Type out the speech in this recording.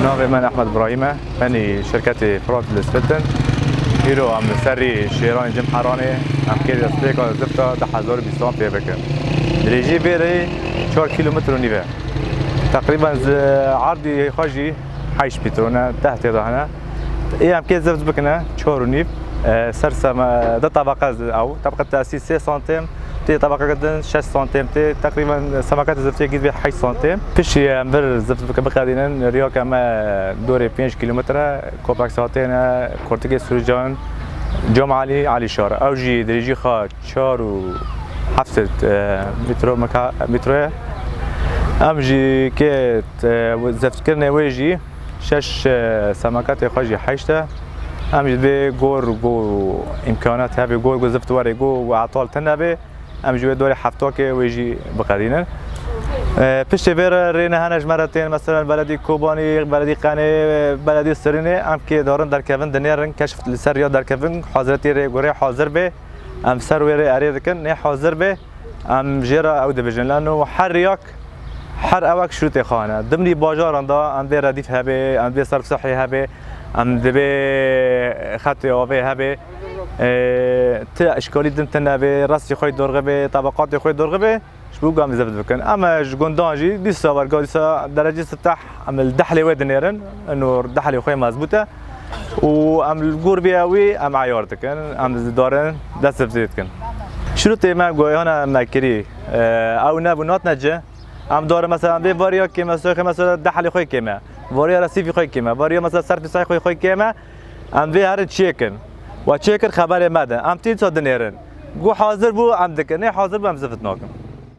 ناوی من احمد ابراهیمه. من شرکت فرات لسپتن هیرو هم سری شیران جم حرانه هم که دسته که زفتا 1020 پی بکن دریجی بیره 4 کیلومتر و نیوه تقریبا عرضی خواجی 8 مترونه 10 تیرانه ای هم که زفت بکنه 4 و نیو سرسم ده طبقه او طبقه تأسیس 3 سانتیم تی طبقه قدن 6 سانتیم تی تقریبا سمكات زفتي قد به 8 سانتیم فيش امبر زفت بقدينا ريا كما دوري 5 كيلومتر كوباكساتين كورتيكي سورجان جام علي شارع او جي دريجي خا 4 و 7 متر ام جي كي زفت كرنا ويجي 6 سمكات خاجي 8 ام جي غور جو امكانات هبي غور زفت وري جو وعطال تنبي ام جوی دوری هفته که ویجی بقدینن پشت ویر رینه هنج مرتين مثلا بلدی کوبانی بلدی قنه بلدی سرینه ام که دارن در کفن دنیرن کشف لسر یا در کفن حاضرتی ری گوری حاضر به ام سر ویر اری دکن نه حاضر به ام جرا او دبجن لانه حر یک حر اوک شروط خانه دمنی بازار اندا ام به ردیف هبه ام به صرف صحی هبه ام دبه خط آبه هبه تا اشکالی دم تنبه راستی خوی درگه به طبقات خوی درگه به شبو قام زبط بکن اما جگندانجی دیسا ورگا دیسا درجه سطح عمل دحلی ود نیرن انو دحلی خوی مضبوطه و عمل گور بیاوی ام عیار دکن ام دارن دست بزید کن شروط ما گویانا مکری او نبونات نجه ام داره مثلا به واریا که مثلا دحلی خوی کمه واریا رسیفی خوی کمه واریا مثلا صرف صحی خوی کمه ام به هر چیکن و چیکر خبر مده ام تین صد نیرن گو حاضر بو ام دکن نه حاضر بو ام زفت ناکم